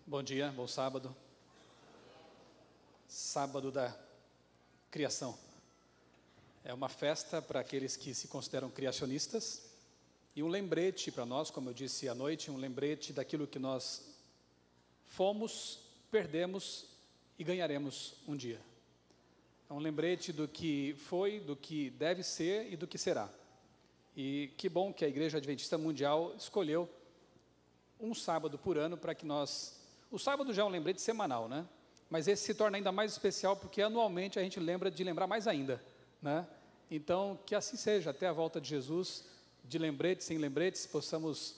Bom dia, bom sábado. Sábado da criação. É uma festa para aqueles que se consideram criacionistas e um lembrete para nós, como eu disse à noite, um lembrete daquilo que nós fomos, perdemos e ganharemos um dia. É um lembrete do que foi, do que deve ser e do que será. E que bom que a Igreja Adventista Mundial escolheu um sábado por ano para que nós... O sábado já é um lembrete semanal, né? Mas esse se torna ainda mais especial porque anualmente a gente lembra de lembrar mais ainda, né? Então, que assim seja, até a volta de Jesus, de lembretes em lembretes, possamos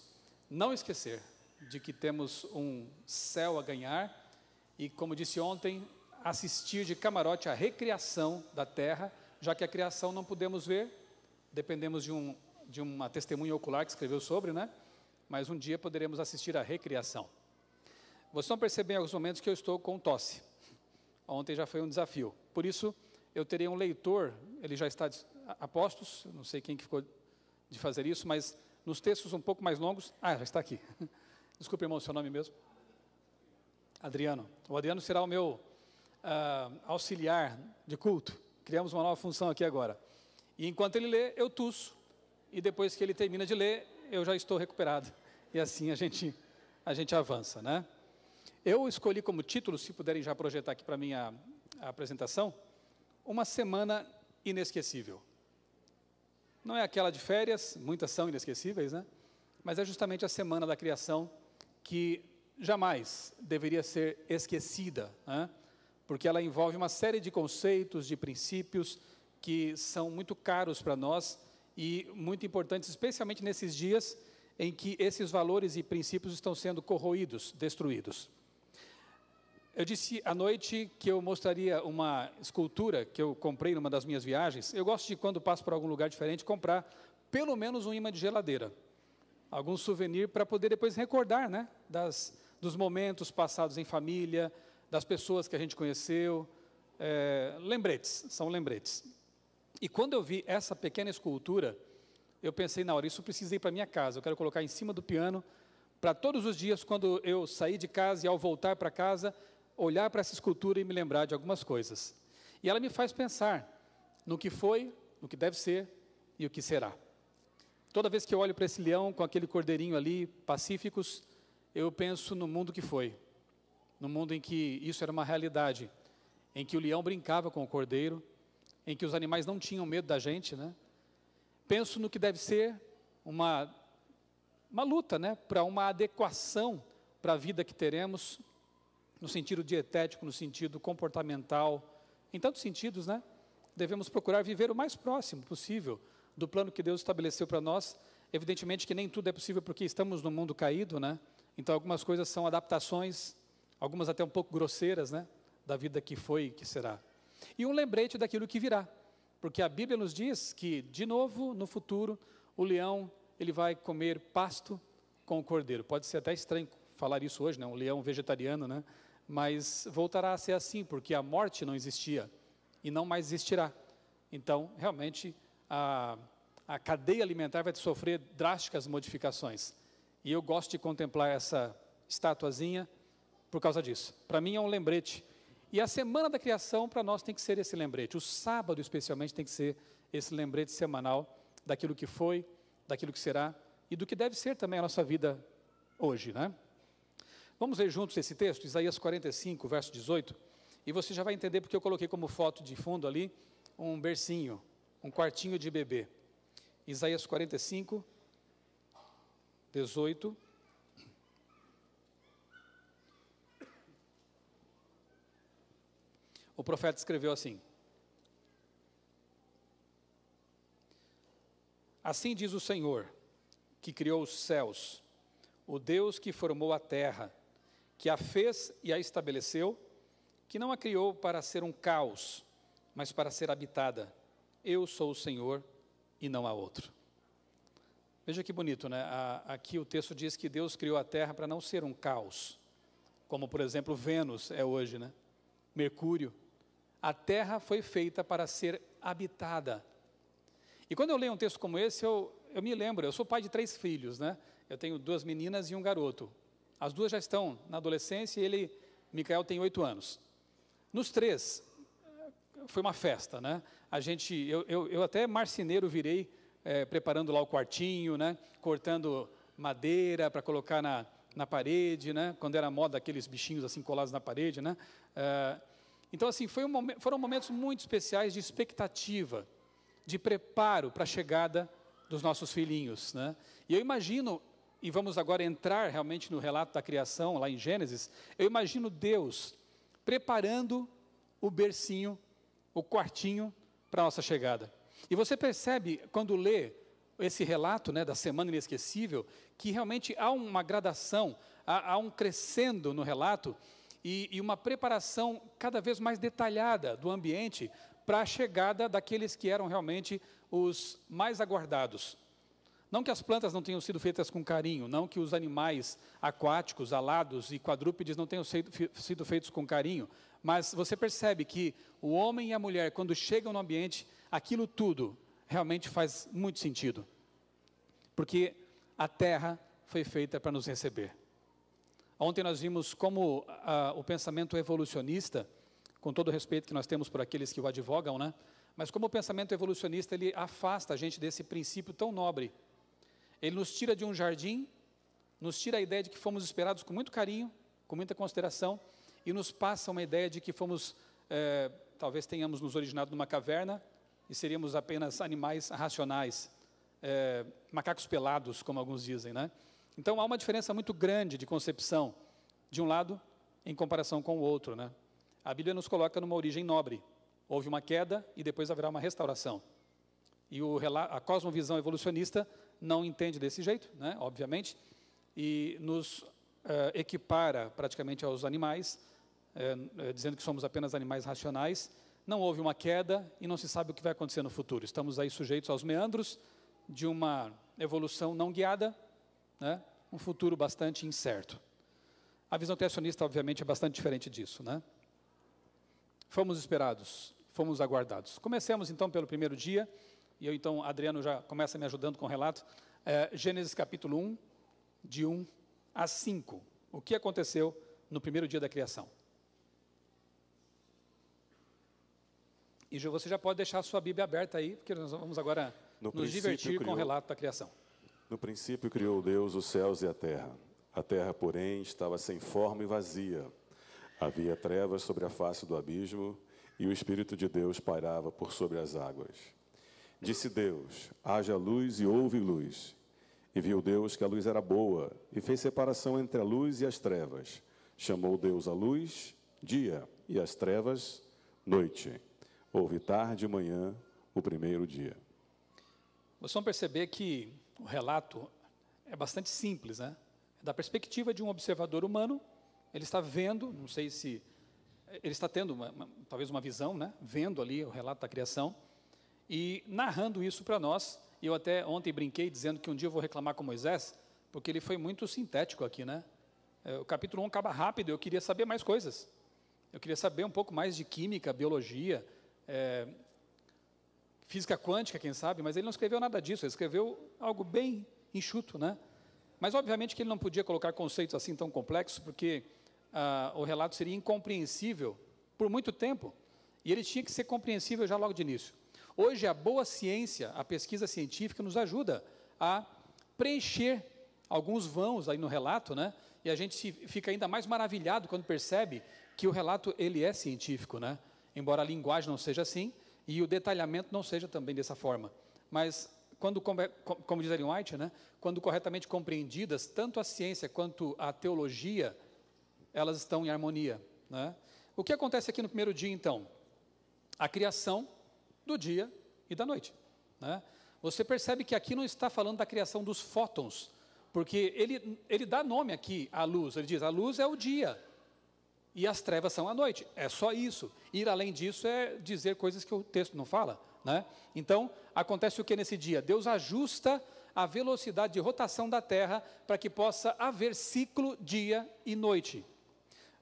não esquecer de que temos um céu a ganhar e, como disse ontem, assistir de camarote à recriação da terra, já que a criação não podemos ver, dependemos de uma testemunha ocular que escreveu sobre, né? Mas um dia poderemos assistir à recriação. Vocês vão perceber em alguns momentos que eu estou com tosse. Ontem já foi um desafio. Por isso, eu terei um leitor, ele já está a postos, não sei quem que ficou de fazer isso, mas nos textos um pouco mais longos... já está aqui. Desculpe, irmão, seu nome mesmo? Adriano. O Adriano será o meu auxiliar de culto. Criamos uma nova função aqui agora. E enquanto ele lê, eu tuço. E depois que ele termina de ler, eu já estou recuperado. E assim a gente avança, né? Eu escolhi como título, se puderem já projetar aqui para mim a apresentação, uma semana inesquecível. Não é aquela de férias, muitas são inesquecíveis, né? Mas é justamente a semana da criação que jamais deveria ser esquecida, né? Porque ela envolve uma série de conceitos, de princípios que são muito caros para nós e muito importantes, especialmente nesses dias em que esses valores e princípios estão sendo corroídos, destruídos. Eu disse à noite que eu mostraria uma escultura que eu comprei numa das minhas viagens. Eu gosto de, quando passo por algum lugar diferente, comprar pelo menos um imã de geladeira. Algum souvenir para poder depois recordar, né? Dos momentos passados em família, das pessoas que a gente conheceu. Lembretes, são lembretes. E quando eu vi essa pequena escultura, eu pensei na hora, isso precisa ir para minha casa. Eu quero colocar em cima do piano, para todos os dias, quando eu sair de casa e ao voltar para casa, olhar para essa escultura e me lembrar de algumas coisas. E ela me faz pensar no que foi, no que deve ser e o que será. Toda vez que eu olho para esse leão com aquele cordeirinho ali, pacíficos, eu penso no mundo que foi. No mundo em que isso era uma realidade, em que o leão brincava com o cordeiro, em que os animais não tinham medo da gente, né? Penso no que deve ser uma luta, né? Para uma adequação para a vida que teremos, no sentido dietético, no sentido comportamental, em tantos sentidos, né? Devemos procurar viver o mais próximo possível do plano que Deus estabeleceu para nós. Evidentemente que nem tudo é possível porque estamos num mundo caído, né? Então algumas coisas são adaptações, algumas até um pouco grosseiras, né? Da vida que foi e que será. E um lembrete daquilo que virá, porque a Bíblia nos diz que, de novo, no futuro, o leão ele vai comer pasto com o cordeiro. Pode ser até estranho falar isso hoje, né? Um leão vegetariano, né? Mas voltará a ser assim, porque a morte não existia e não mais existirá. Então, realmente, a cadeia alimentar vai sofrer drásticas modificações. E eu gosto de contemplar essa estatuazinha por causa disso. Para mim é um lembrete. E a semana da criação, para nós, tem que ser esse lembrete. O sábado, especialmente, tem que ser esse lembrete semanal daquilo que foi, daquilo que será e do que deve ser também a nossa vida hoje, né? Vamos ler juntos esse texto, Isaías 45, verso 18, e você já vai entender porque eu coloquei como foto de fundo ali um bercinho, um quartinho de bebê. Isaías 45, 18. O profeta escreveu assim: Assim diz o Senhor, que criou os céus, o Deus que formou a terra, que a fez e a estabeleceu, que não a criou para ser um caos, mas para ser habitada. Eu sou o Senhor e não há outro. Veja que bonito, né? Aqui o texto diz que Deus criou a terra para não ser um caos, como por exemplo Vênus é hoje, né? Mercúrio. A terra foi feita para ser habitada. E quando eu leio um texto como esse, eu me lembro, eu sou pai de 3 filhos, né? Eu tenho 2 meninas e um garoto. As duas já estão na adolescência e Micael tem 8 anos. Nos 3, foi uma festa, né? Eu até marceneiro virei, preparando lá o quartinho, né? Cortando madeira para colocar na parede, né? Quando era moda aqueles bichinhos assim colados na parede, né? Então assim, foram momentos muito especiais de expectativa, de preparo para a chegada dos nossos filhinhos, né? E eu imagino, e vamos agora entrar realmente no relato da criação, lá em Gênesis, eu imagino Deus preparando o bercinho, o quartinho para a nossa chegada. E você percebe, quando lê esse relato, né, da Semana Inesquecível, que realmente há uma gradação, há um crescendo no relato, e uma preparação cada vez mais detalhada do ambiente para a chegada daqueles que eram realmente os mais aguardados. Não que as plantas não tenham sido feitas com carinho, não que os animais aquáticos, alados e quadrúpedes não tenham sido feitos com carinho, mas você percebe que o homem e a mulher, quando chegam no ambiente, aquilo tudo realmente faz muito sentido. Porque a terra foi feita para nos receber. Ontem nós vimos como o pensamento evolucionista, com todo o respeito que nós temos por aqueles que o advogam, né? Mas como o pensamento evolucionista, ele afasta a gente desse princípio tão nobre. Ele nos tira de um jardim, nos tira a ideia de que fomos esperados com muito carinho, com muita consideração, e nos passa uma ideia de que fomos, talvez tenhamos nos originado numa caverna, e seríamos apenas animais racionais, macacos pelados, como alguns dizem, né? Então há uma diferença muito grande de concepção, de um lado, em comparação com o outro, né? A Bíblia nos coloca numa origem nobre. Houve uma queda e depois haverá uma restauração. E a cosmovisão evolucionista não entende desse jeito, né, obviamente, e nos equipara praticamente aos animais, dizendo que somos apenas animais racionais. Não houve uma queda e não se sabe o que vai acontecer no futuro. Estamos aí sujeitos aos meandros de uma evolução não guiada, né, um futuro bastante incerto. A visão criacionista, obviamente, é bastante diferente disso, né? Fomos esperados, fomos aguardados. Comecemos então pelo primeiro dia, e então Adriano já começa me ajudando com o relato. Gênesis capítulo 1, de 1 a 5. O que aconteceu no primeiro dia da criação? E você já pode deixar a sua Bíblia aberta aí, porque nós vamos agora nos divertir com o relato da criação. No princípio criou Deus os céus e a terra. A terra, porém, estava sem forma e vazia. Havia trevas sobre a face do abismo, e o Espírito de Deus pairava por sobre as águas. Disse Deus: haja luz, e houve luz. E viu Deus que a luz era boa, e fez separação entre a luz e as trevas. Chamou Deus a luz dia, e as trevas noite. Houve tarde e manhã, o primeiro dia. Vocês vão perceber que o relato é bastante simples, né? Da perspectiva de um observador humano, ele está vendo, não sei se ele está tendo talvez uma visão, né? Vendo ali o relato da criação e narrando isso para nós. Eu até ontem brinquei dizendo que um dia eu vou reclamar com Moisés, porque ele foi muito sintético aqui, né? O capítulo 1 acaba rápido, eu queria saber mais coisas. Eu queria saber um pouco mais de química, biologia, física quântica, quem sabe, mas ele não escreveu nada disso, ele escreveu algo bem enxuto, né? Mas obviamente que ele não podia colocar conceitos assim tão complexos, porque o relato seria incompreensível por muito tempo, e ele tinha que ser compreensível já logo de início. Hoje a boa ciência, a pesquisa científica nos ajuda a preencher alguns vãos aí no relato, né? E a gente fica ainda mais maravilhado quando percebe que o relato ele é científico, né? Embora a linguagem não seja assim e o detalhamento não seja também dessa forma. Mas quando, como diz Ellen White, né? Quando corretamente compreendidas, tanto a ciência quanto a teologia, elas estão em harmonia, né? O que acontece aqui no primeiro dia, então? A criação do dia e da noite, né? Você percebe que aqui não está falando da criação dos fótons, porque ele dá nome aqui à luz. Ele diz, a luz é o dia e as trevas são a noite. É só isso. Ir além disso é dizer coisas que o texto não fala, né? Então, acontece o que nesse dia? Deus ajusta a velocidade de rotação da Terra para que possa haver ciclo dia e noite.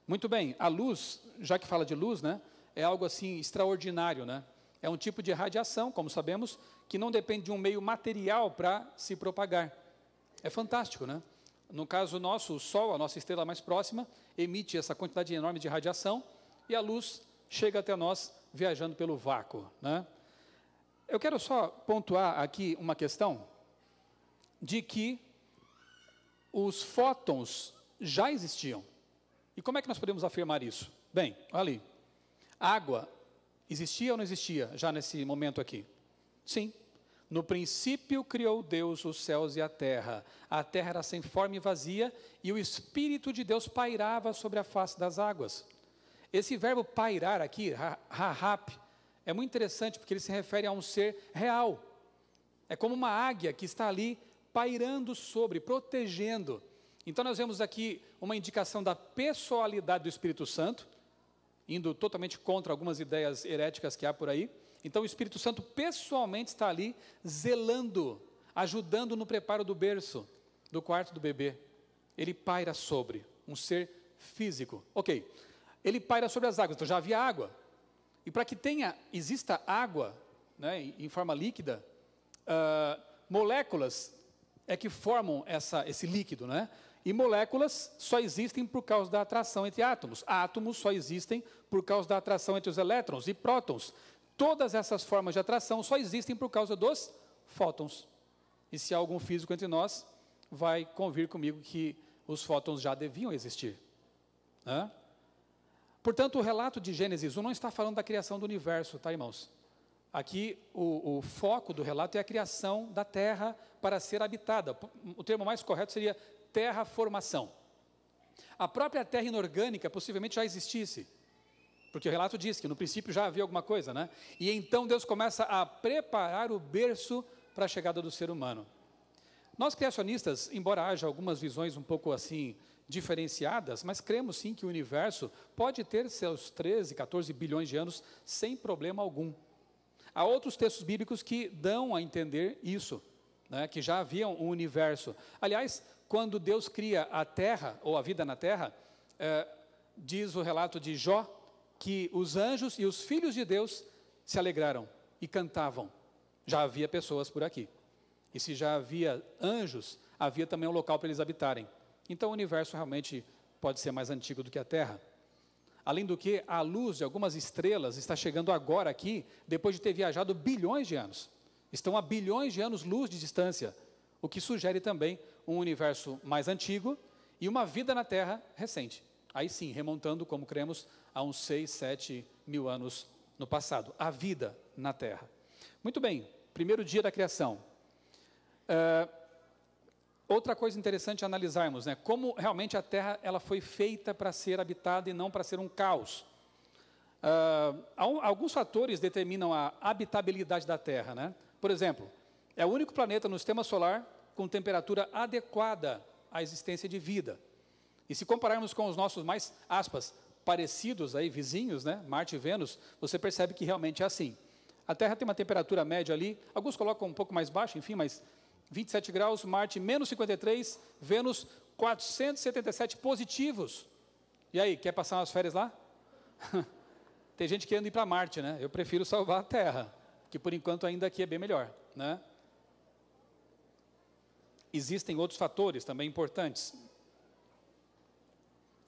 Muito bem, a luz, já que fala de luz, né, é algo assim extraordinário, né? É um tipo de radiação, como sabemos, que não depende de um meio material para se propagar. É fantástico, né? No caso nosso, o Sol, a nossa estrela mais próxima, emite essa quantidade enorme de radiação e a luz chega até nós viajando pelo vácuo, né? Eu quero só pontuar aqui uma questão de que os fótons já existiam. E como é que nós podemos afirmar isso? Bem, olha ali. Água existia ou não existia já nesse momento aqui? Sim. No princípio criou Deus os céus e a terra. A terra era sem forma e vazia, e o Espírito de Deus pairava sobre a face das águas. Esse verbo pairar aqui, rahap, é muito interessante porque ele se refere a um ser real. É como uma águia que está ali pairando sobre, protegendo. Então nós vemos aqui uma indicação da pessoalidade do Espírito Santo, indo totalmente contra algumas ideias heréticas que há por aí. Então o Espírito Santo pessoalmente está ali, zelando, ajudando no preparo do berço, do quarto do bebê. Ele paira sobre, um ser físico. Ok, ele paira sobre as águas, então já havia água. E para que exista água, né, em forma líquida, moléculas é que formam esse líquido, né? E moléculas só existem por causa da atração entre átomos. Átomos só existem por causa da atração entre os elétrons e prótons. Todas essas formas de atração só existem por causa dos fótons. E se há algum físico entre nós, vai convir comigo que os fótons já deviam existir, né? Portanto, o relato de Gênesis 1 não está falando da criação do universo, tá, irmãos? Aqui, o foco do relato é a criação da terra para ser habitada. O termo mais correto seria terraformação. A própria terra inorgânica possivelmente já existisse, porque o relato diz que no princípio já havia alguma coisa, né? E então Deus começa a preparar o berço para a chegada do ser humano. Nós criacionistas, embora haja algumas visões um pouco assim diferenciadas, mas cremos sim que o universo pode ter seus 13, 14 bilhões de anos sem problema algum. Há outros textos bíblicos que dão a entender isso, né, que já havia um universo. Aliás, quando Deus cria a terra, ou a vida na terra, diz o relato de Jó, que os anjos e os filhos de Deus se alegraram e cantavam. Já havia pessoas por aqui. E se já havia anjos, havia também um local para eles habitarem. Então o universo realmente pode ser mais antigo do que a Terra. Além do que, a luz de algumas estrelas está chegando agora aqui, depois de ter viajado bilhões de anos. Estão a bilhões de anos-luz de distância, o que sugere também um universo mais antigo e uma vida na Terra recente. Aí sim, remontando, como cremos, a uns 6, 7 mil anos no passado. A vida na Terra. Muito bem, primeiro dia da criação. Outra coisa interessante a analisarmos, né? Como realmente a Terra ela foi feita para ser habitada e não para ser um caos. Alguns fatores determinam a habitabilidade da Terra, né? Por exemplo, é o único planeta no sistema solar com temperatura adequada à existência de vida. E se compararmos com os nossos mais, aspas, parecidos aí, vizinhos, né? Marte e Vênus, você percebe que realmente é assim. A Terra tem uma temperatura média ali, alguns colocam um pouco mais baixo, enfim, mas 27 graus, Marte menos 53, Vênus 477 positivos. E aí, quer passar umas férias lá? Tem gente querendo ir para Marte, né? Eu prefiro salvar a Terra, que por enquanto ainda aqui é bem melhor, né? Existem outros fatores também importantes.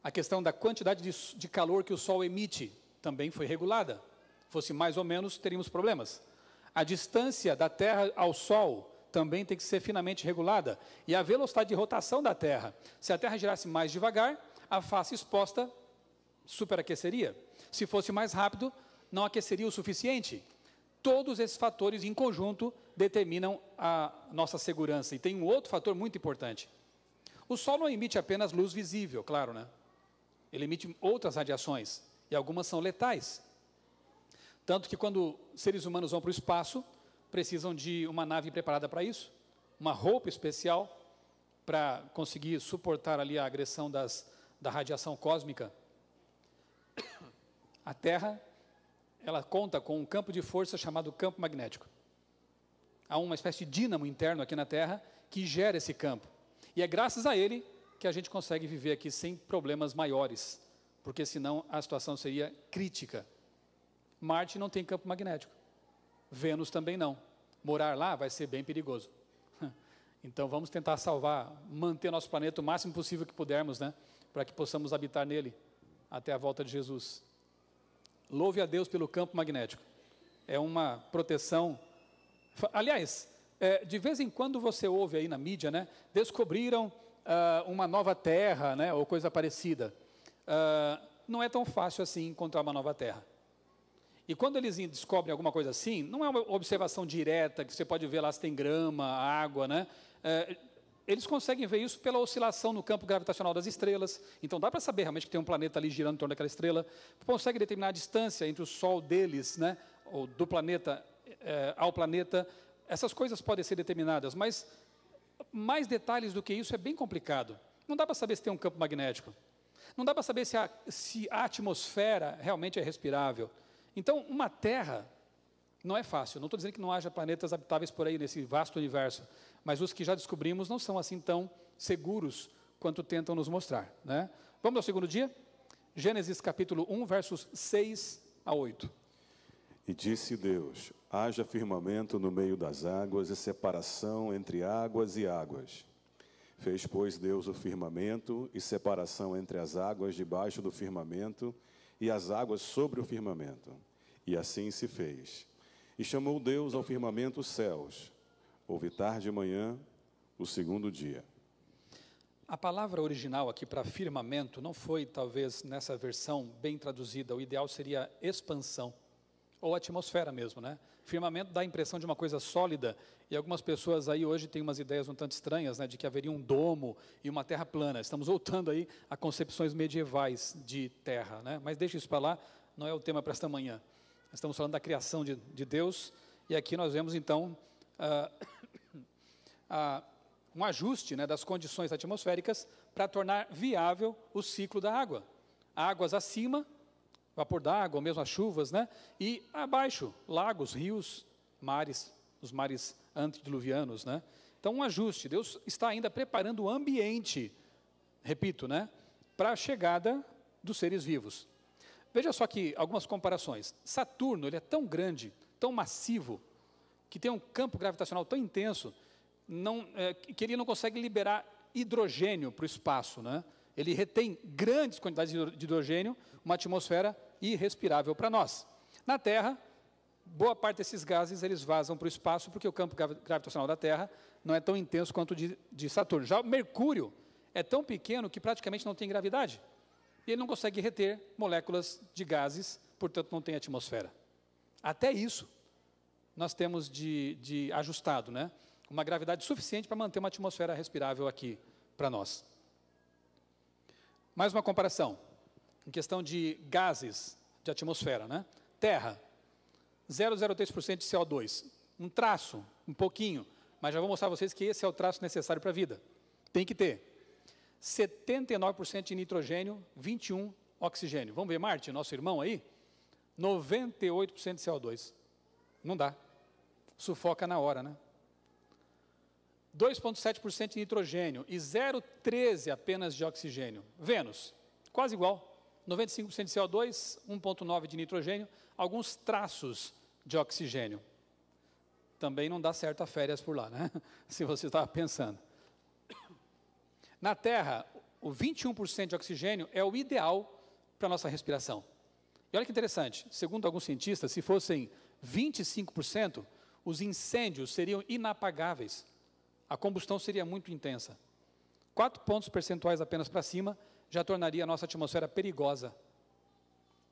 A questão da quantidade de calor que o Sol emite também foi regulada. Fosse mais ou menos, teríamos problemas. A distância da Terra ao Sol também tem que ser finamente regulada. E a velocidade de rotação da Terra. Se a Terra girasse mais devagar, a face exposta superaqueceria. Se fosse mais rápido, não aqueceria o suficiente. Todos esses fatores em conjunto determinam a nossa segurança. E tem um outro fator muito importante. O Sol não emite apenas luz visível, claro, né? Ele emite outras radiações, e algumas são letais. Tanto que quando seres humanos vão para o espaço, precisam de uma nave preparada para isso, uma roupa especial para conseguir suportar ali a agressão da radiação cósmica. A Terra, ela conta com um campo de força chamado campo magnético. Há uma espécie de dínamo interno aqui na Terra que gera esse campo. E é graças a ele que a gente consegue viver aqui sem problemas maiores, porque senão a situação seria crítica. Marte não tem campo magnético. Vênus também não. Morar lá vai ser bem perigoso. Então vamos tentar salvar, manter nosso planeta o máximo possível que pudermos, né? Para que possamos habitar nele até a volta de Jesus. Louve a Deus pelo campo magnético. É uma proteção. Aliás, de vez em quando você ouve aí na mídia, né? Descobriram uma nova terra, né? Ou coisa parecida. Não é tão fácil assim encontrar uma nova terra. E quando eles descobrem alguma coisa assim, não é uma observação direta, que você pode ver lá se tem grama, água, né? Eles conseguem ver isso pela oscilação no campo gravitacional das estrelas. Então dá para saber realmente que tem um planeta ali girando em torno daquela estrela. Consegue determinar a distância entre o Sol deles, né? Ou do planeta ao planeta. Essas coisas podem ser determinadas, mas mais detalhes do que isso é bem complicado. Não dá para saber se tem um campo magnético. Não dá para saber se a atmosfera realmente é respirável. Então, uma Terra não é fácil. Não estou dizendo que não haja planetas habitáveis por aí nesse vasto universo, mas os que já descobrimos não são assim tão seguros quanto tentam nos mostrar, né? Vamos ao segundo dia? Gênesis capítulo 1, versos 6 a 8. E disse Deus: haja firmamento no meio das águas e separação entre águas e águas. Fez, pois, Deus o firmamento e separação entre as águas debaixo do firmamento e as águas sobre o firmamento. E assim se fez. E chamou Deus ao firmamento os céus. Houve tarde e manhã, o segundo dia. A palavra original aqui para firmamento não foi, talvez, nessa versão bem traduzida. O ideal seria expansão, ou atmosfera mesmo, né? Firmamento dá a impressão de uma coisa sólida, e algumas pessoas aí hoje têm umas ideias um tanto estranhas, né, de que haveria um domo e uma terra plana. Estamos voltando aí a concepções medievais de terra, né? Mas deixa isso para lá, não é o tema para esta manhã. Estamos falando da criação de Deus, e aqui nós vemos então um ajuste, né, das condições atmosféricas para tornar viável o ciclo da água. Águas acima, vapor d'água, ou mesmo as chuvas, né? E abaixo, lagos, rios, mares, os mares antediluvianos, né? Então, um ajuste. Deus está ainda preparando o ambiente, repito, né, para a chegada dos seres vivos. Veja só aqui algumas comparações. Saturno, ele é tão grande, tão massivo, que tem um campo gravitacional tão intenso, que ele não consegue liberar hidrogênio para o espaço, né? Ele retém grandes quantidades de hidrogênio, uma atmosfera irrespirável para nós. Na Terra, boa parte desses gases eles vazam para o espaço, porque o campo gravitacional da Terra não é tão intenso quanto o de Saturno. Já o Mercúrio é tão pequeno que praticamente não tem gravidade. E ele não consegue reter moléculas de gases, portanto não tem atmosfera. Até isso nós temos de ajustado, né? Uma gravidade suficiente para manter uma atmosfera respirável aqui para nós. Mais uma comparação, em questão de gases de atmosfera, né? Terra, 0,03% de CO2. Um traço, um pouquinho, mas já vou mostrar a vocês que esse é o traço necessário para a vida. Tem que ter 79% de nitrogênio, 21% oxigênio. Vamos ver Marte, nosso irmão aí? 98% de CO2. Não dá. Sufoca na hora, né? 2,7% de nitrogênio e 0,13% apenas de oxigênio. Vênus, quase igual. 95% de CO2, 1,9% de nitrogênio, alguns traços de oxigênio. Também não dá certo a férias por lá, né? Se você estava pensando. Na Terra, o 21% de oxigênio é o ideal para a nossa respiração. E olha que interessante, segundo alguns cientistas, se fossem 25%, os incêndios seriam inapagáveis. A combustão seria muito intensa. 4 pontos percentuais apenas para cima já tornaria a nossa atmosfera perigosa.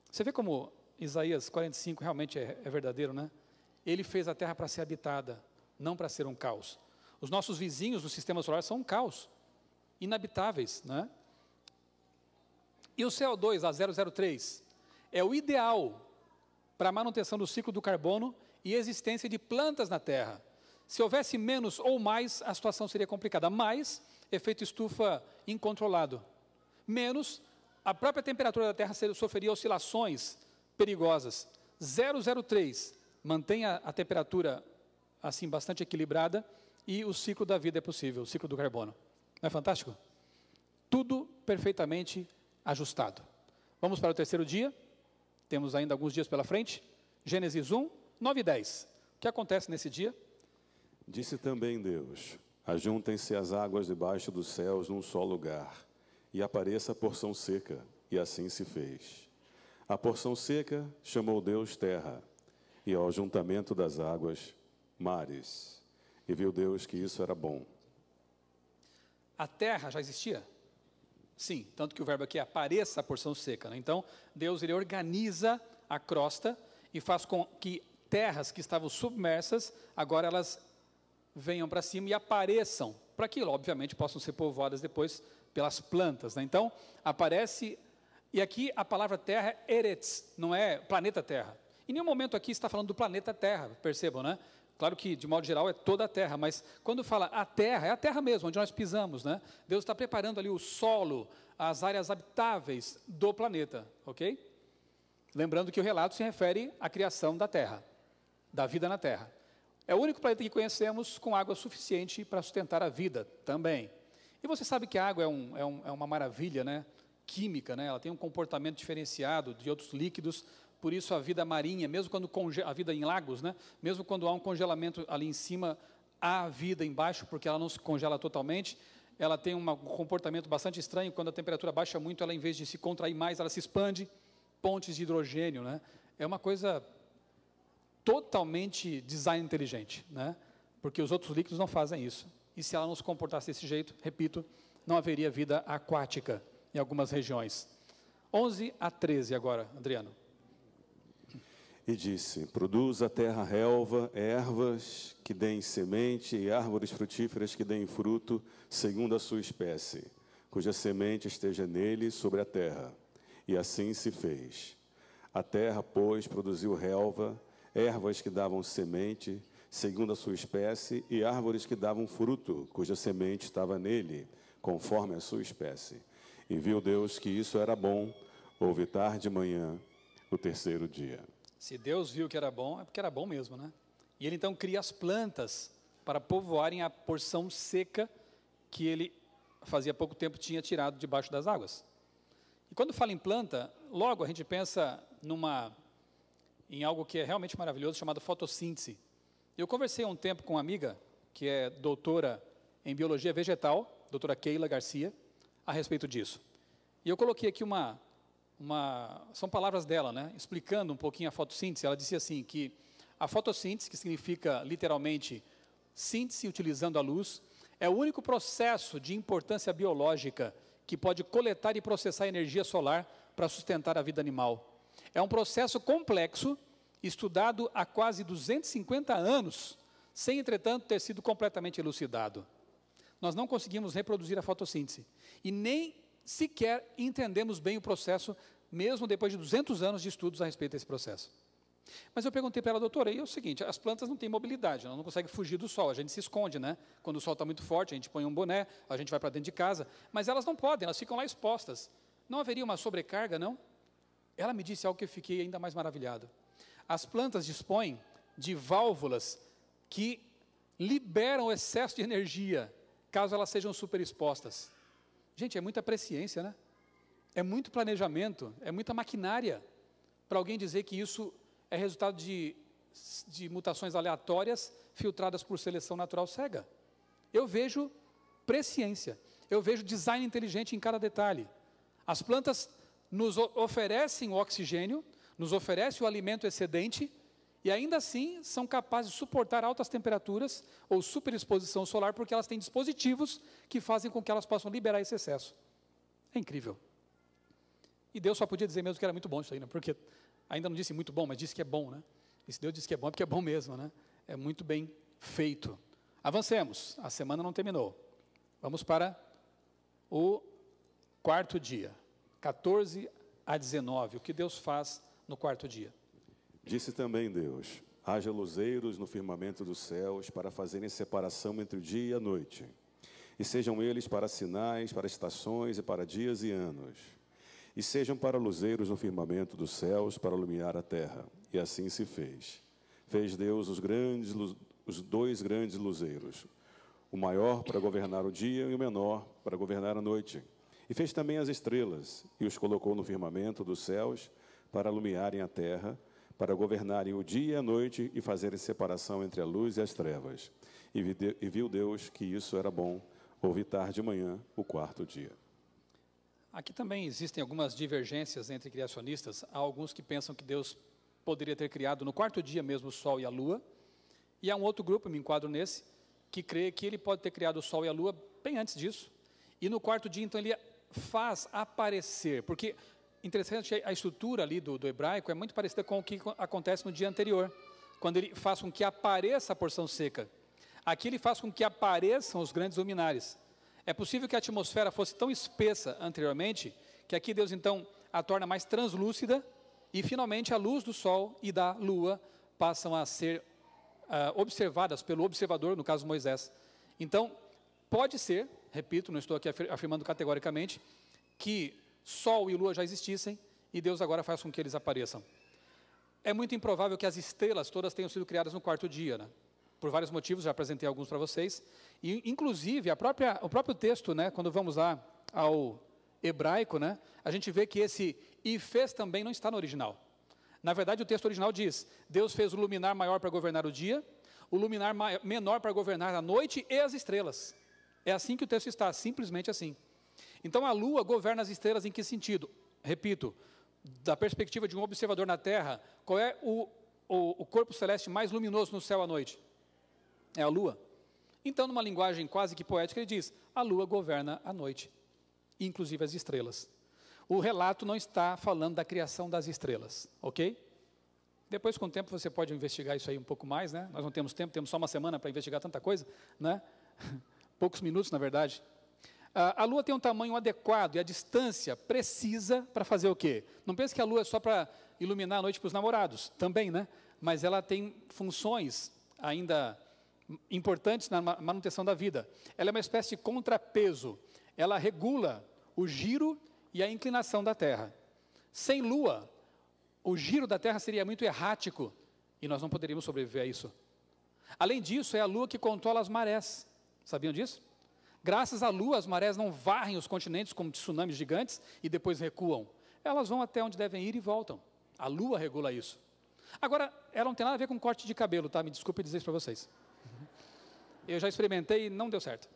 Você vê como Isaías 45 realmente é verdadeiro, né? Ele fez a Terra para ser habitada, não para ser um caos. Os nossos vizinhos do sistema solar são um caos, inabitáveis, né? E o CO2, a 0,03, é o ideal para a manutenção do ciclo do carbono e existência de plantas na Terra. Se houvesse menos ou mais, a situação seria complicada. Mais, efeito estufa incontrolado. Menos, a própria temperatura da Terra sofreria oscilações perigosas. 0,03, mantém a temperatura assim bastante equilibrada e o ciclo da vida é possível, o ciclo do carbono. Não é fantástico? Tudo perfeitamente ajustado. Vamos para o terceiro dia. Temos ainda alguns dias pela frente. Gênesis 1, 9 e 10. O que acontece nesse dia? Disse também Deus: Ajuntem-se as águas debaixo dos céus num só lugar, e apareça a porção seca, e assim se fez. A porção seca chamou Deus terra, e ao ajuntamento das águas, mares. E viu Deus que isso era bom. A terra já existia? Sim, tanto que o verbo aqui é apareça a porção seca, né? Então, Deus ele organiza a crosta e faz com que terras que estavam submersas, agora elas venham para cima e apareçam, para que, obviamente, possam ser povoadas depois pelas plantas, né? Então, aparece, e aqui a palavra terra é Eretz, não é planeta Terra. Em nenhum momento aqui está falando do planeta Terra, percebam, né? Claro que, de modo geral, é toda a terra, mas quando fala a terra, é a terra mesmo, onde nós pisamos, né? Deus está preparando ali o solo, as áreas habitáveis do planeta, ok? Lembrando que o relato se refere à criação da terra, da vida na terra. É o único planeta que conhecemos com água suficiente para sustentar a vida também. E você sabe que a água é uma maravilha, né? Química, né? Ela tem um comportamento diferenciado de outros líquidos. Por isso a vida marinha, mesmo quando a vida em lagos, né? Mesmo quando há um congelamento ali em cima, há vida embaixo, porque ela não se congela totalmente. Ela tem um comportamento bastante estranho. Quando a temperatura baixa muito, ela, em vez de se contrair mais, ela se expande. Pontes de hidrogênio, né? É uma coisa totalmente design inteligente, né? Porque os outros líquidos não fazem isso. E se ela não se comportasse desse jeito, repito, não haveria vida aquática em algumas regiões. 11 a 13 agora, Adriano. E disse, produz a terra relva, ervas que deem semente e árvores frutíferas que deem fruto, segundo a sua espécie, cuja semente esteja nele sobre a terra. E assim se fez. A terra, pois, produziu relva, ervas que davam semente, segundo a sua espécie, e árvores que davam fruto, cuja semente estava nele, conforme a sua espécie. E viu Deus que isso era bom, houve tarde e manhã, o terceiro dia. Se Deus viu que era bom, é porque era bom mesmo, né? E ele então cria as plantas para povoarem a porção seca que ele, fazia pouco tempo, tinha tirado debaixo das águas. E quando fala em planta, logo a gente pensa em algo que é realmente maravilhoso, chamado fotossíntese. Eu conversei há um tempo com uma amiga, que é doutora em biologia vegetal, doutora Keila Garcia, a respeito disso. E eu coloquei aqui são palavras dela, né, explicando um pouquinho a fotossíntese. Ela disse assim, que a fotossíntese, que significa literalmente síntese utilizando a luz, é o único processo de importância biológica que pode coletar e processar energia solar para sustentar a vida animal. É um processo complexo, estudado há quase 250 anos, sem, entretanto, ter sido completamente elucidado. Nós não conseguimos reproduzir a fotossíntese e nem sequer entendemos bem o processo, mesmo depois de 200 anos de estudos a respeito desse processo. Mas eu perguntei para ela, doutora, e é o seguinte, as plantas não têm mobilidade, elas não conseguem fugir do sol, a gente se esconde, né? Quando o sol está muito forte, a gente põe um boné, a gente vai para dentro de casa, mas elas não podem, elas ficam lá expostas. Não haveria uma sobrecarga, não? Ela me disse algo que eu fiquei ainda mais maravilhado. As plantas dispõem de válvulas que liberam o excesso de energia, caso elas sejam superexpostas. Gente, é muita presciência, né? É muito planejamento, é muita maquinária para alguém dizer que isso é resultado de mutações aleatórias filtradas por seleção natural cega. Eu vejo presciência, eu vejo design inteligente em cada detalhe. As plantas nos oferecem o oxigênio, nos oferecem o alimento excedente e ainda assim são capazes de suportar altas temperaturas ou superexposição solar porque elas têm dispositivos que fazem com que elas possam liberar esse excesso. É incrível. E Deus só podia dizer mesmo que era muito bom isso aí, né? Porque ainda não disse muito bom, mas disse que é bom, né? E se Deus disse que é bom, é porque é bom mesmo, né? É muito bem feito. Avancemos, a semana não terminou. Vamos para o quarto dia, 14 a 19, o que Deus faz no quarto dia. Disse também Deus, haja luzeiros no firmamento dos céus para fazerem separação entre o dia e a noite, e sejam eles para sinais, para estações e para dias e anos, e sejam para luzeiros no firmamento dos céus para iluminar a terra. E assim se fez. Fez Deus os dois grandes luzeiros, o maior para governar o dia e o menor para governar a noite. E fez também as estrelas, e os colocou no firmamento dos céus para iluminarem a terra, para governarem o dia e a noite e fazerem separação entre a luz e as trevas. E viu Deus que isso era bom. Houve tarde e manhã, o quarto dia. Aqui também existem algumas divergências entre criacionistas. Há alguns que pensam que Deus poderia ter criado no quarto dia mesmo o Sol e a Lua. E há um outro grupo, me enquadro nesse, que crê que ele pode ter criado o Sol e a Lua bem antes disso. E no quarto dia, então, ele faz aparecer. Porque, interessante, a estrutura ali do hebraico é muito parecida com o que acontece no dia anterior, quando ele faz com que apareça a porção seca. Aqui ele faz com que apareçam os grandes luminares. É possível que a atmosfera fosse tão espessa anteriormente, que aqui Deus então a torna mais translúcida, e finalmente a luz do Sol e da Lua passam a ser observadas pelo observador, no caso Moisés. Então, pode ser, repito, não estou aqui afirmando categoricamente, que Sol e Lua já existissem, e Deus agora faz com que eles apareçam. É muito improvável que as estrelas todas tenham sido criadas no quarto dia, né? Por vários motivos, já apresentei alguns para vocês, e inclusive o próprio texto, né, quando vamos lá ao hebraico, né, a gente vê que esse "e fez" também não está no original. Na verdade, o texto original diz: Deus fez o luminar maior para governar o dia, o luminar menor para governar a noite e as estrelas. É assim que o texto está, simplesmente assim. Então a Lua governa as estrelas em que sentido? Repito, da perspectiva de um observador na Terra, qual é o corpo celeste mais luminoso no céu à noite? É a Lua. Então, numa linguagem quase que poética, ele diz: a Lua governa a noite, inclusive as estrelas. O relato não está falando da criação das estrelas, ok? Depois, com o tempo, você pode investigar isso aí um pouco mais, né? Nós não temos tempo, temos só uma semana para investigar tanta coisa, né? Poucos minutos, na verdade. A Lua tem um tamanho adequado e a distância precisa para fazer o quê? Não pense que a Lua é só para iluminar a noite para os namorados, também, né? Mas ela tem funções ainda importantes na manutenção da vida. Ela é uma espécie de contrapeso. Ela regula o giro e a inclinação da Terra. Sem Lua, o giro da Terra seria muito errático e nós não poderíamos sobreviver a isso. Além disso, é a Lua que controla as marés. Sabiam disso? Graças à Lua, as marés não varrem os continentes como tsunamis gigantes e depois recuam. Elas vão até onde devem ir e voltam. A Lua regula isso. Agora, ela não tem nada a ver com corte de cabelo, tá? Me desculpe dizer isso para vocês. Eu já experimentei e não deu certo.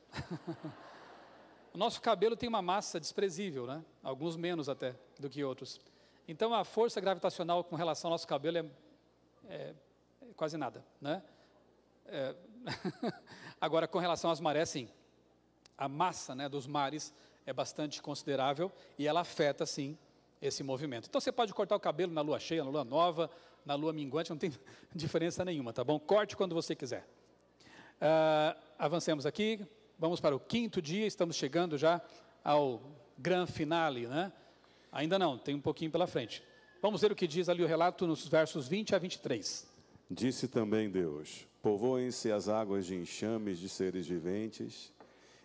O nosso cabelo tem uma massa desprezível, né? Alguns menos até do que outros. Então, a força gravitacional com relação ao nosso cabelo é quase nada, né? Agora, com relação às marés, sim. A massa, né, dos mares é bastante considerável e ela afeta, sim, esse movimento. Então, você pode cortar o cabelo na lua cheia, na lua nova, na lua minguante, não tem diferença nenhuma, tá bom? Corte quando você quiser. Avancemos aqui, vamos para o quinto dia, estamos chegando já ao gran finale, né? Ainda não, tem um pouquinho pela frente. Vamos ver o que diz ali o relato nos versos 20 a 23. Disse também Deus: povoem-se as águas de enxames de seres viventes,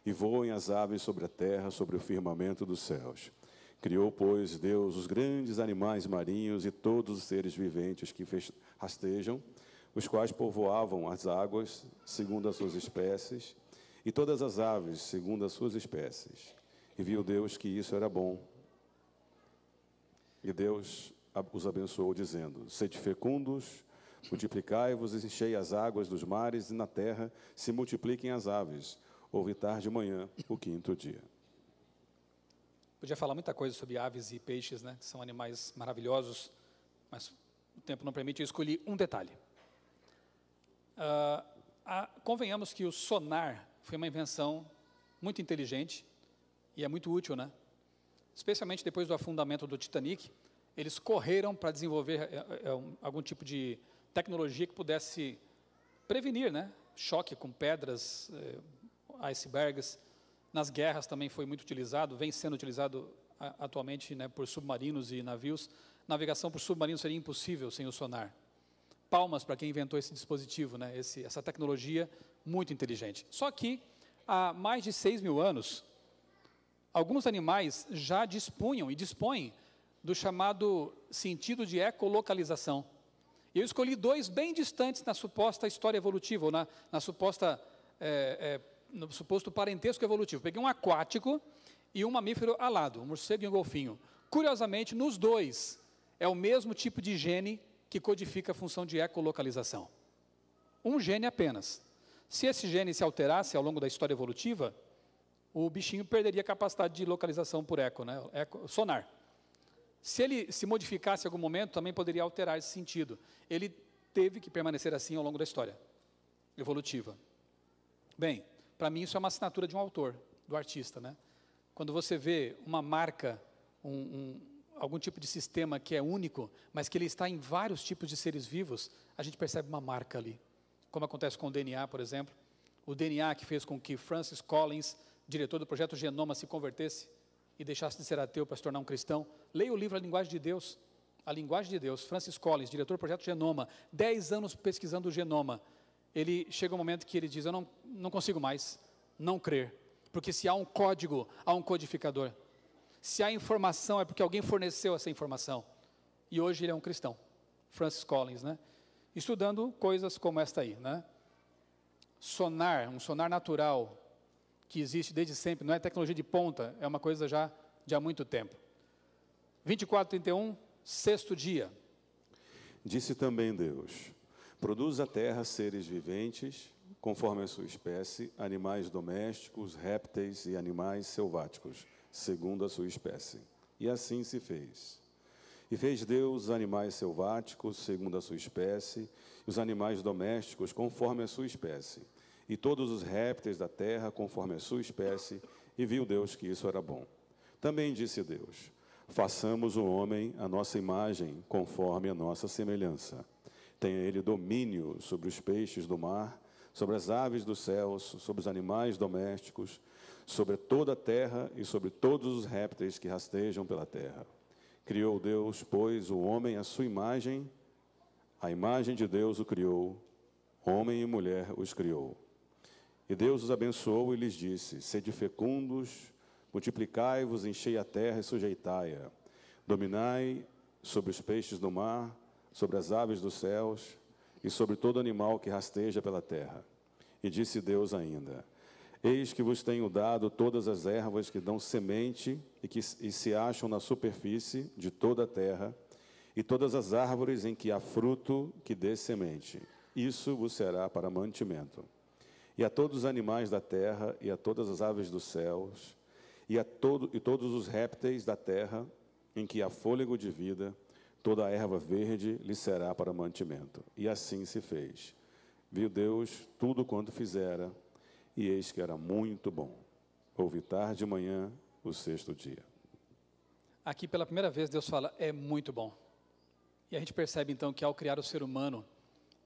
e voem as aves sobre a terra, sobre o firmamento dos céus. Criou, pois, Deus os grandes animais marinhos e todos os seres viventes que rastejam, os quais povoavam as águas, segundo as suas espécies, e todas as aves, segundo as suas espécies. E viu Deus que isso era bom. E Deus os abençoou, dizendo: sede fecundos, multiplicai-vos e enchei as águas dos mares, e na terra se multipliquem as aves. Houve tarde e manhã, o quinto dia. Podia falar muita coisa sobre aves e peixes, né? Que são animais maravilhosos, mas o tempo não permite. Eu escolhi um detalhe. Convenhamos que o sonar foi uma invenção muito inteligente e é muito útil, né? Especialmente depois do afundamento do Titanic, eles correram para desenvolver algum tipo de tecnologia que pudesse prevenir, né? Choque com pedras, icebergs. Nas guerras também foi muito utilizado, vem sendo utilizado atualmente, né, por submarinos e navios. Navegação por submarino seria impossível sem o sonar. Palmas para quem inventou esse dispositivo, né, essa tecnologia muito inteligente. Só que há mais de 6.000 anos, alguns animais já dispunham e dispõem do chamado sentido de ecolocalização. E eu escolhi dois bem distantes na suposta história evolutiva, ou na suposta no suposto parentesco evolutivo. Peguei um aquático e um mamífero alado, um morcego e um golfinho. Curiosamente, nos dois, é o mesmo tipo de gene que codifica a função de ecolocalização. Um gene apenas. Se esse gene se alterasse ao longo da história evolutiva, o bichinho perderia a capacidade de localização por eco, né? Sonar. Se ele se modificasse em algum momento, também poderia alterar esse sentido. Ele teve que permanecer assim ao longo da história evolutiva. Bem, para mim isso é uma assinatura de um autor, do artista, né? Quando você vê uma marca, algum tipo de sistema que é único, mas que ele está em vários tipos de seres vivos, a gente percebe uma marca ali. Como acontece com o DNA, por exemplo. O DNA que fez com que Francis Collins, diretor do projeto Genoma, se convertesse e deixasse de ser ateu para se tornar um cristão. Leia o livro A Linguagem de Deus. A Linguagem de Deus. Francis Collins, diretor do projeto Genoma. 10 anos pesquisando o genoma. Ele chega um momento que ele diz, eu não consigo mais não crer. Porque se há um código, há um codificador. Se há informação, é porque alguém forneceu essa informação. E hoje ele é um cristão. Francis Collins, né? Estudando coisas como esta aí, né? Sonar, um sonar natural, que existe desde sempre, não é tecnologia de ponta, é uma coisa já de há muito tempo. 24:31, sexto dia. Disse também Deus, produz a terra seres viventes, conforme a sua espécie, animais domésticos, répteis e animais selváticos, segundo a sua espécie. E assim se fez. E fez Deus os animais selváticos, segundo a sua espécie, e os animais domésticos, conforme a sua espécie, e todos os répteis da terra, conforme a sua espécie, e viu Deus que isso era bom. Também disse Deus, façamos o homem à nossa imagem, conforme a nossa semelhança. Tenha ele domínio sobre os peixes do mar, sobre as aves dos céus, sobre os animais domésticos, sobre toda a terra e sobre todos os répteis que rastejam pela terra. Criou Deus, pois, o homem à sua imagem, a imagem de Deus o criou, homem e mulher os criou. E Deus os abençoou e lhes disse, sede fecundos, multiplicai-vos, enchei a terra e sujeitai-a. Dominai sobre os peixes do mar, sobre as aves dos céus e sobre todo animal que rasteja pela terra. E disse Deus ainda, eis que vos tenho dado todas as ervas que dão semente e se acham na superfície de toda a terra, e todas as árvores em que há fruto que dê semente. Isso vos será para mantimento. E a todos os animais da terra, e a todas as aves dos céus, e todos os répteis da terra, em que há fôlego de vida, toda a erva verde lhe será para mantimento. E assim se fez. Viu Deus tudo quanto fizera, e eis que era muito bom. Houve tarde e manhã, o sexto dia. Aqui pela primeira vez Deus fala, é muito bom. E a gente percebe então que ao criar o ser humano,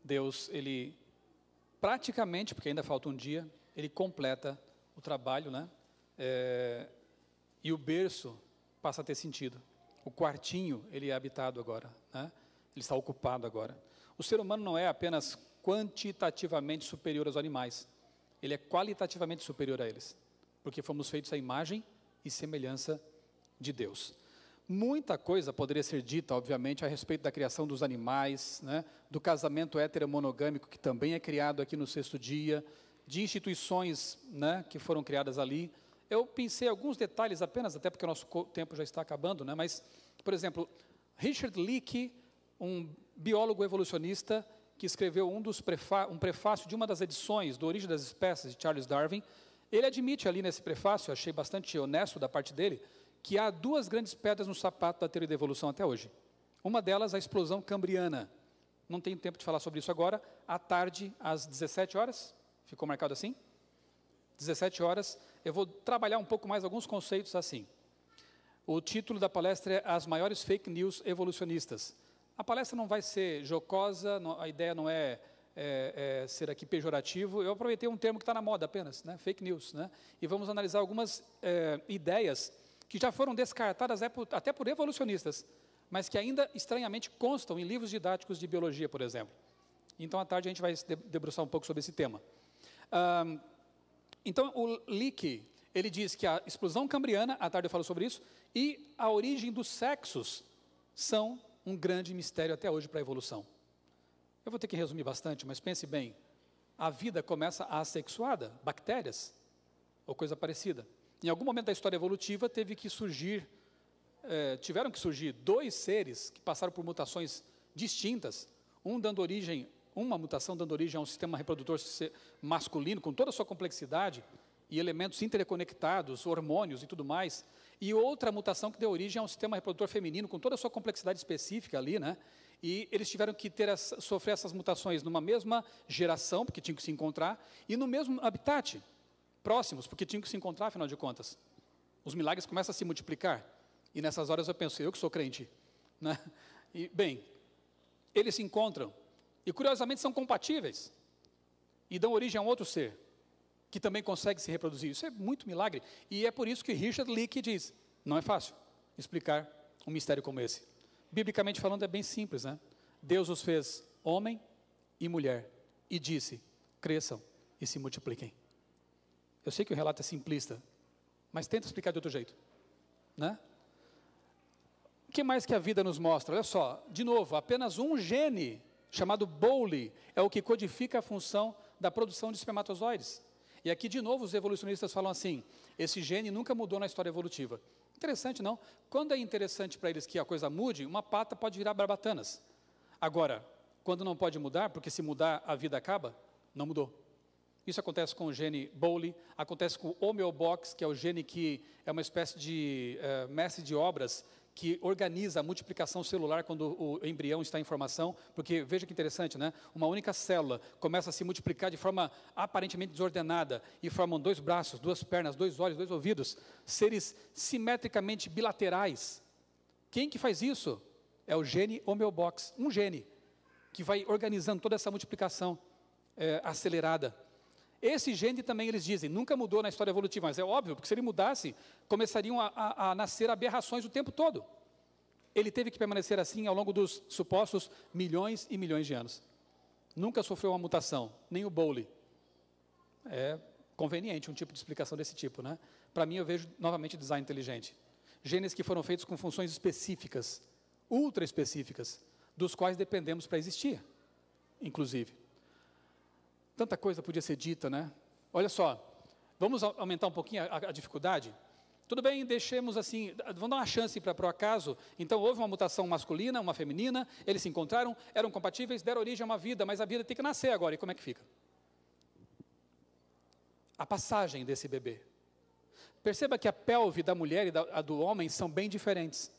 Deus, ele praticamente, porque ainda falta um dia, ele completa o trabalho, né? E o berço passa a ter sentido. O quartinho, ele é habitado agora, né? Ele está ocupado agora. O ser humano não é apenas quantitativamente superior aos animais, ele é qualitativamente superior a eles, porque fomos feitos à imagem e semelhança de Deus. Muita coisa poderia ser dita, obviamente, a respeito da criação dos animais, né, do casamento heteromonogâmico, que também é criado aqui no sexto dia, de instituições, né, que foram criadas ali. Eu pensei alguns detalhes apenas, até porque o nosso tempo já está acabando, né, mas, por exemplo, Richard Leakey, um biólogo evolucionista, que escreveu um prefácio de uma das edições do Origem das Espécies, de Charles Darwin, ele admite ali nesse prefácio, achei bastante honesto da parte dele, que há duas grandes pedras no sapato da teoria da evolução até hoje. Uma delas, a explosão cambriana. Não tenho tempo de falar sobre isso agora. À tarde, às 17 horas, ficou marcado assim? 17 horas, eu vou trabalhar um pouco mais alguns conceitos assim. O título da palestra é As Maiores Fake News Evolucionistas. A palestra não vai ser jocosa, a ideia não é ser aqui pejorativo. Eu aproveitei um termo que está na moda apenas, né? Fake news, né? E vamos analisar algumas ideias que já foram descartadas até por evolucionistas, mas que ainda estranhamente constam em livros didáticos de biologia, por exemplo. Então, à tarde, a gente vai se debruçar um pouco sobre esse tema. Então, o Leakey, ele diz que a explosão cambriana, à tarde eu falo sobre isso, e a origem dos sexos são um grande mistério até hoje para a evolução. Eu vou ter que resumir bastante, mas pense bem. A vida começa assexuada, bactérias, ou coisa parecida. Em algum momento da história evolutiva tiveram que surgir dois seres que passaram por mutações distintas, uma mutação dando origem a um sistema reprodutor masculino, com toda a sua complexidade, e elementos interconectados, hormônios e tudo mais, e outra mutação que deu origem a um sistema reprodutor feminino, com toda a sua complexidade específica ali, né? E eles tiveram que sofrer essas mutações numa mesma geração, porque tinham que se encontrar, e no mesmo habitat, próximos, porque tinham que se encontrar, afinal de contas. Os milagres começam a se multiplicar, e nessas horas eu penso, eu que sou crente, né? E, bem, eles se encontram, e curiosamente são compatíveis, e dão origem a um outro ser, que também consegue se reproduzir. Isso é muito milagre, e é por isso que Richard Leakey diz, não é fácil explicar um mistério como esse. Biblicamente falando, é bem simples, né? Deus os fez homem e mulher, e disse, cresçam e se multipliquem. Eu sei que o relato é simplista, mas tenta explicar de outro jeito, né? O que mais que a vida nos mostra? Olha só, de novo, apenas um gene, chamado Bowley, é o que codifica a função da produção de espermatozoides. E aqui, de novo, os evolucionistas falam assim, esse gene nunca mudou na história evolutiva. Interessante, não? Quando é interessante para eles que a coisa mude, uma pata pode virar barbatanas. Agora, quando não pode mudar, porque se mudar a vida acaba, não mudou. Isso acontece com o gene Bowley, acontece com o homeobox, que é o gene que é uma espécie de mestre de obras, que organiza a multiplicação celular quando o embrião está em formação, porque veja que interessante, né? Uma única célula começa a se multiplicar de forma aparentemente desordenada e formam 2 braços, 2 pernas, 2 olhos, 2 ouvidos, seres simetricamente bilaterais. Quem que faz isso? É o gene homeobox, um gene que vai organizando toda essa multiplicação acelerada. Esse gene também, eles dizem, nunca mudou na história evolutiva, mas é óbvio, porque se ele mudasse, começariam a nascer aberrações o tempo todo. Ele teve que permanecer assim ao longo dos supostos milhões e milhões de anos. Nunca sofreu uma mutação, nem o Bowley. É conveniente um tipo de explicação desse tipo, né? Para mim, eu vejo novamente design inteligente. Genes que foram feitos com funções específicas, ultra específicas, dos quais dependemos para existir, inclusive. Tanta coisa podia ser dita, né? Olha só, vamos aumentar um pouquinho a dificuldade? Tudo bem, deixemos assim, vamos dar uma chance para o acaso. Então, houve uma mutação masculina, uma feminina, eles se encontraram, eram compatíveis, deram origem a uma vida, mas a vida tem que nascer agora, e como é que fica? A passagem desse bebê. Perceba que a pelve da mulher e a do homem são bem diferentes.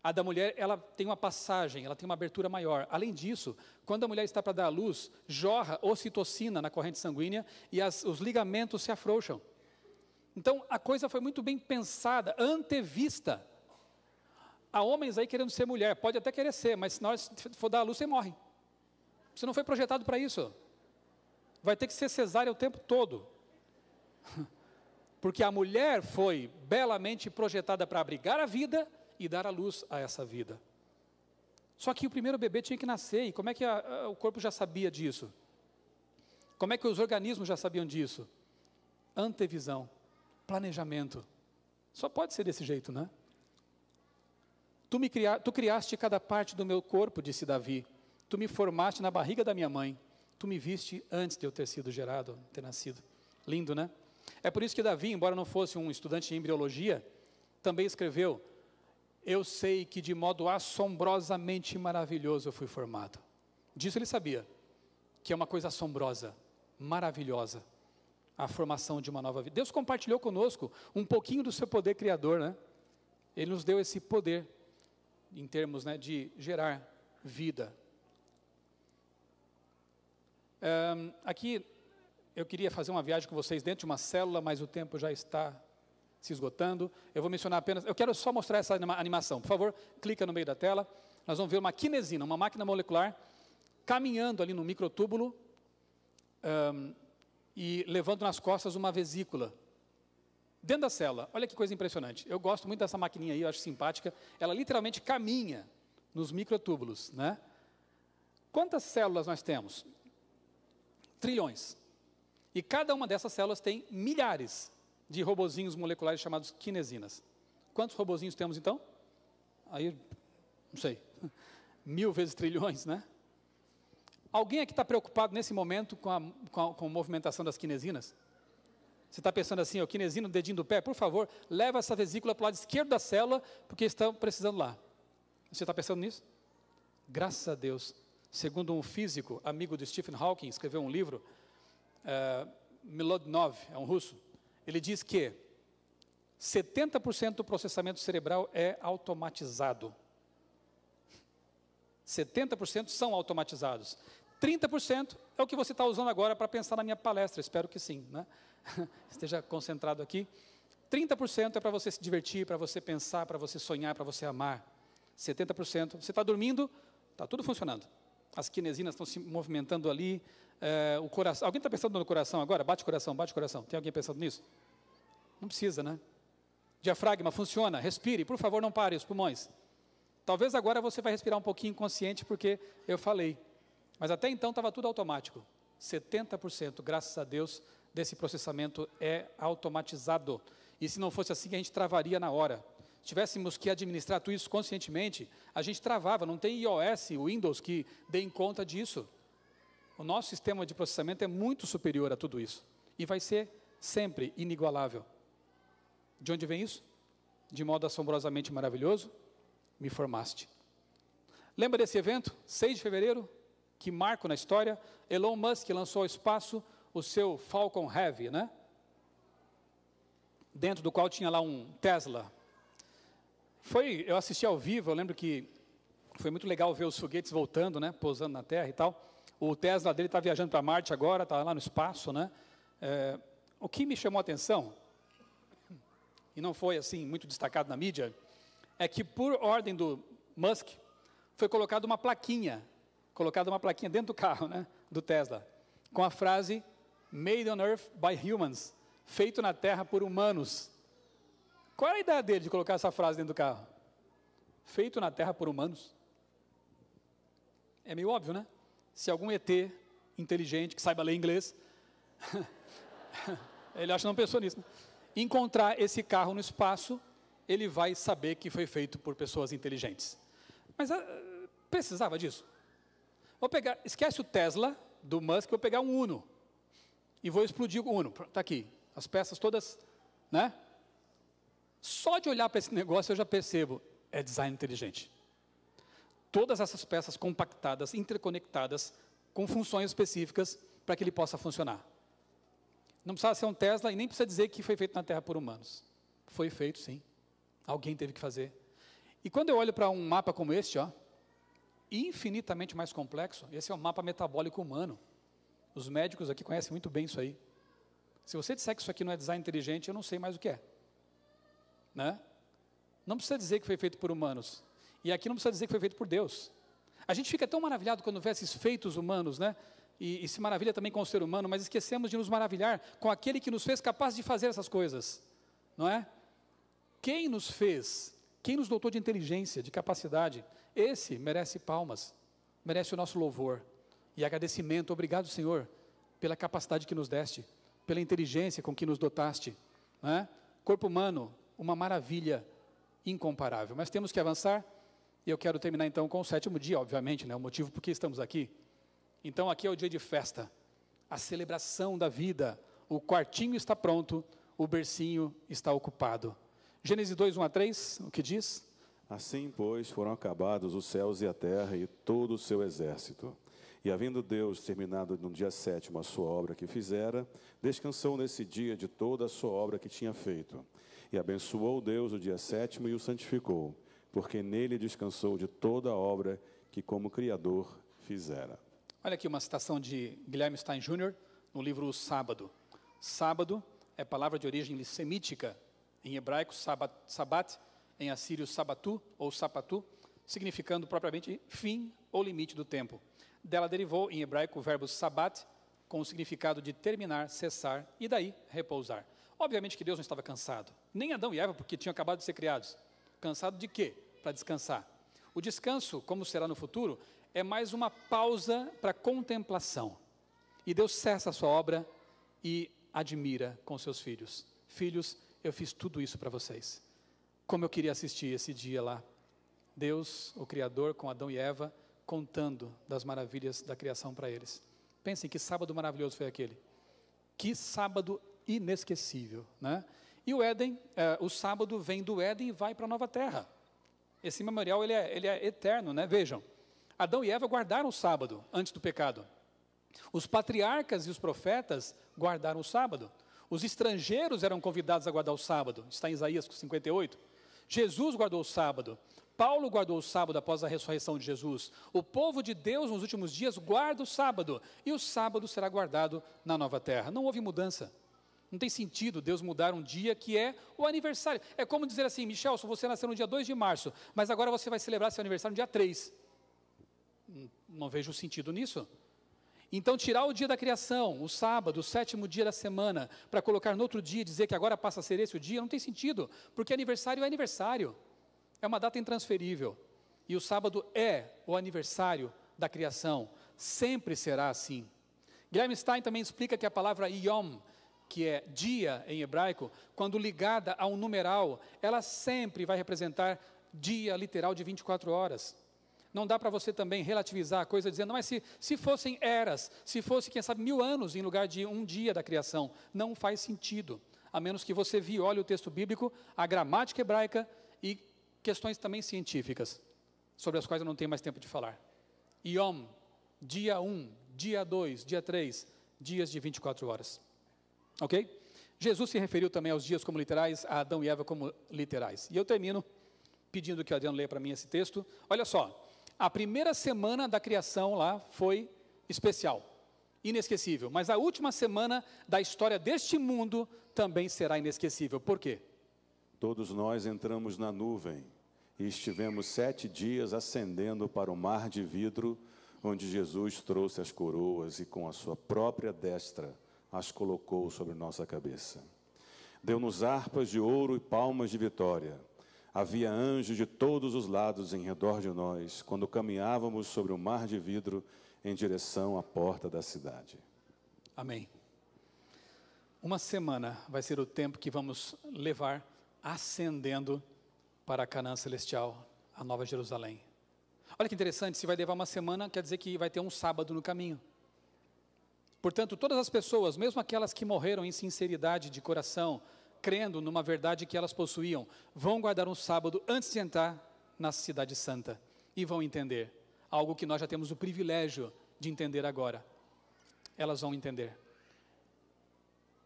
A da mulher, ela tem uma passagem, ela tem uma abertura maior. Além disso, quando a mulher está para dar à luz, jorra ocitocina na corrente sanguínea e os ligamentos se afrouxam. Então, a coisa foi muito bem pensada, antevista. Há homens aí querendo ser mulher, pode até querer ser, mas se na hora que for dar à luz, você morre. Você não foi projetado para isso. Vai ter que ser cesárea o tempo todo. Porque a mulher foi belamente projetada para abrigar a vida e dar a luz a essa vida. Só que o primeiro bebê tinha que nascer, e como é que o corpo já sabia disso? Como é que os organismos já sabiam disso? Antevisão, planejamento. Só pode ser desse jeito, né? Tu criaste cada parte do meu corpo, disse Davi. Tu me formaste na barriga da minha mãe. Tu me viste antes de eu ter sido gerado, ter nascido. Lindo, né? É por isso que Davi, embora não fosse um estudante de embriologia, também escreveu, eu sei que de modo assombrosamente maravilhoso eu fui formado. Disso ele sabia, que é uma coisa assombrosa, maravilhosa, a formação de uma nova vida. Deus compartilhou conosco um pouquinho do seu poder criador, né? Ele nos deu esse poder, em termos, né, de gerar vida. Aqui, eu queria fazer uma viagem com vocês dentro de uma célula, mas o tempo já está se esgotando. Eu vou mencionar apenas, eu quero só mostrar essa animação. Por favor, clica no meio da tela. Nós vamos ver uma kinesina, uma máquina molecular, caminhando ali no microtúbulo e levando nas costas uma vesícula. Dentro da célula, olha que coisa impressionante. Eu gosto muito dessa maquininha aí, eu acho simpática. Ela literalmente caminha nos microtúbulos, né? Quantas células nós temos? Trilhões. E cada uma dessas células tem milhares de robozinhos moleculares chamados kinesinas. Quantos robozinhos temos então? Aí, não sei, 1000 vezes trilhões, né? Alguém aqui está preocupado nesse momento com a movimentação das kinesinas? Você está pensando assim, o kinesina no dedinho do pé, por favor, leva essa vesícula para o lado esquerdo da célula, porque estão precisando lá. Você está pensando nisso? Graças a Deus. Segundo um físico, amigo de Stephen Hawking, escreveu um livro, Milodnov, é um russo, ele diz que 70% do processamento cerebral é automatizado. 70% são automatizados. 30% é o que você está usando agora para pensar na minha palestra, espero que sim, né? Esteja concentrado aqui. 30% é para você se divertir, para você pensar, para você sonhar, para você amar. 70%, você está dormindo, está tudo funcionando. As quinesinas estão se movimentando ali, o coração. Alguém está pensando no coração agora? Bate coração, bate coração. Tem alguém pensando nisso? Não precisa, né? Diafragma funciona, respire, por favor, não pare os pulmões. Talvez agora você vai respirar um pouquinho inconsciente porque eu falei. Mas até então estava tudo automático. 70%, graças a Deus, desse processamento é automatizado. E se não fosse assim, a gente travaria na hora. Se tivéssemos que administrar tudo isso conscientemente, a gente travava. Não tem iOS, Windows que deem conta disso. O nosso sistema de processamento é muito superior a tudo isso. E vai ser sempre inigualável. De onde vem isso? De modo assombrosamente maravilhoso, me formaste. Lembra desse evento? 6 de fevereiro? Que marco na história, Elon Musk lançou ao espaço o seu Falcon Heavy, né? Dentro do qual tinha lá um Tesla. Eu assisti ao vivo, eu lembro que foi muito legal ver os foguetes voltando, né? Pousando na Terra e tal. O Tesla dele está viajando para Marte agora, está lá no espaço, né? O que me chamou a atenção, e não foi assim muito destacado na mídia, é que por ordem do Musk, foi colocada uma plaquinha dentro do carro, né, do Tesla, com a frase Made on Earth by Humans, feito na Terra por humanos. Qual era a ideia dele de colocar essa frase dentro do carro? Feito na Terra por humanos? É meio óbvio, né? Se algum ET inteligente, que saiba ler inglês, ele acha que não pensou nisso, né? Encontrar esse carro no espaço, ele vai saber que foi feito por pessoas inteligentes. Mas precisava disso? Esquece o Tesla do Musk, vou pegar um Uno e vou explodir o Uno. Está aqui, as peças todas, né? Só de olhar para esse negócio eu já percebo, é design inteligente. Todas essas peças compactadas, interconectadas, com funções específicas para que ele possa funcionar. Não precisa ser um Tesla e nem precisa dizer que foi feito na Terra por humanos. Foi feito, sim. Alguém teve que fazer. E quando eu olho para um mapa como este, ó, infinitamente mais complexo, esse é o mapa metabólico humano. Os médicos aqui conhecem muito bem isso aí. Se você disser que isso aqui não é design inteligente, eu não sei mais o que é. Né? Não precisa dizer que foi feito por humanos. E aqui não precisa dizer que foi feito por Deus. A gente fica tão maravilhado quando vê esses feitos humanos, né? E se maravilha também com o ser humano, mas esquecemos de nos maravilhar com aquele que nos fez capaz de fazer essas coisas. Não é? Quem nos fez? Quem nos dotou de inteligência, de capacidade? Esse merece palmas, merece o nosso louvor e agradecimento. Obrigado, Senhor, pela capacidade que nos deste, pela inteligência com que nos dotaste. Né? Corpo humano, uma maravilha incomparável. Mas temos que avançar, e eu quero terminar então com o 7º dia, obviamente, né? O motivo por que estamos aqui. Então aqui é o dia de festa, a celebração da vida. O quartinho está pronto, o bercinho está ocupado. Gênesis 2, 1-3, o que diz? Assim, pois, foram acabados os céus e a terra e todo o seu exército. E havendo Deus terminado no dia 7º a sua obra que fizera, descansou nesse dia de toda a sua obra que tinha feito. E abençoou Deus o dia 7º e o santificou, porque nele descansou de toda a obra que como Criador fizera. Olha aqui uma citação de Guilherme Stein Jr., no livro O Sábado. Sábado é palavra de origem semítica, em hebraico sabat, em assírio sabatu ou sapatu, significando propriamente fim ou limite do tempo. Dela derivou em hebraico o verbo sabat, com o significado de terminar, cessar e daí repousar. Obviamente que Deus não estava cansado, nem Adão e Eva, porque tinham acabado de ser criados. Cansado de quê? Para descansar. O descanso, como será no futuro, é mais uma pausa para contemplação. E Deus cessa a sua obra e admira com seus filhos. Filhos, eu fiz tudo isso para vocês. Como eu queria assistir esse dia lá. Deus, o Criador, com Adão e Eva, contando das maravilhas da criação para eles. Pensem que sábado maravilhoso foi aquele. Que sábado inesquecível, né? E o Éden, o sábado vem do Éden e vai para a nova terra. Esse memorial ele é eterno, né? Vejam, Adão e Eva guardaram o sábado antes do pecado. Os patriarcas e os profetas guardaram o sábado. Os estrangeiros eram convidados a guardar o sábado. Está em Isaías 58. Jesus guardou o sábado. Paulo guardou o sábado após a ressurreição de Jesus. O povo de Deus nos últimos dias guarda o sábado. E o sábado será guardado na nova terra. Não houve mudança. Não tem sentido Deus mudar um dia que é o aniversário. É como dizer assim, Michelson, você nasceu no dia 2 de março, mas agora você vai celebrar seu aniversário no dia 3. Não vejo sentido nisso. Então, tirar o dia da criação, o sábado, o 7º dia da semana, para colocar no outro dia e dizer que agora passa a ser esse o dia, não tem sentido, porque aniversário é aniversário. É uma data intransferível. E o sábado é o aniversário da criação. Sempre será assim. Guilherme Stein também explica que a palavra Yom, que é dia em hebraico, quando ligada a um numeral, ela sempre vai representar dia literal de 24 horas. Não dá para você também relativizar a coisa dizendo, mas se fossem eras, se fosse, quem sabe, 1000 anos em lugar de um dia da criação, não faz sentido, a menos que você olhe o texto bíblico, a gramática hebraica e questões também científicas, sobre as quais eu não tenho mais tempo de falar. Yom, dia 1, dia 2, dia 3, dias de 24 horas. Ok? Jesus se referiu também aos dias como literais, a Adão e Eva como literais. E eu termino pedindo que o Adriano leia para mim esse texto. Olha só. A primeira semana da criação lá foi especial, inesquecível. Mas a última semana da história deste mundo também será inesquecível. Por quê? Todos nós entramos na nuvem e estivemos 7 dias ascendendo para o mar de vidro, onde Jesus trouxe as coroas e com a sua própria destra as colocou sobre nossa cabeça. Deu-nos harpas de ouro e palmas de vitória. Havia anjos de todos os lados em redor de nós, quando caminhávamos sobre o mar de vidro em direção à porta da cidade. Amém. Uma semana vai ser o tempo que vamos levar ascendendo para a Canaã Celestial, a Nova Jerusalém. Olha que interessante, se vai levar uma semana, quer dizer que vai ter um sábado no caminho. Portanto, todas as pessoas, mesmo aquelas que morreram em sinceridade de coração, crendo numa verdade que elas possuíam, vão guardar um sábado antes de entrar na cidade santa e vão entender algo que nós já temos o privilégio de entender agora. Elas vão entender.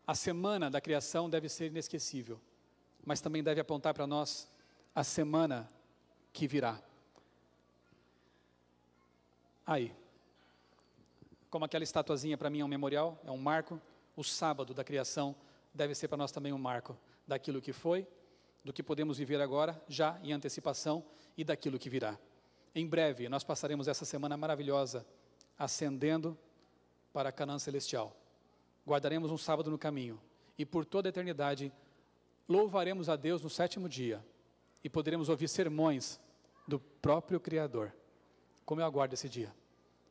A semana da criação deve ser inesquecível, mas também deve apontar para nós a semana que virá. Aí, como aquela estatuazinha para mim é um memorial, é um marco, o sábado da criação deve ser para nós também um marco daquilo que foi, do que podemos viver agora, já em antecipação, e daquilo que virá. Em breve, nós passaremos essa semana maravilhosa, ascendendo para a Canaã Celestial. Guardaremos um sábado no caminho, e por toda a eternidade, louvaremos a Deus no 7º dia, e poderemos ouvir sermões do próprio Criador. Como eu aguardo esse dia.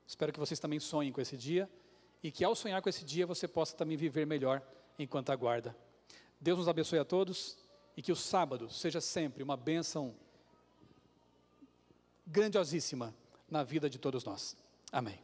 Espero que vocês também sonhem com esse dia, e que ao sonhar com esse dia, você possa também viver melhor enquanto aguarda. Deus nos abençoe a todos e que o sábado seja sempre uma bênção grandiosíssima na vida de todos nós. Amém.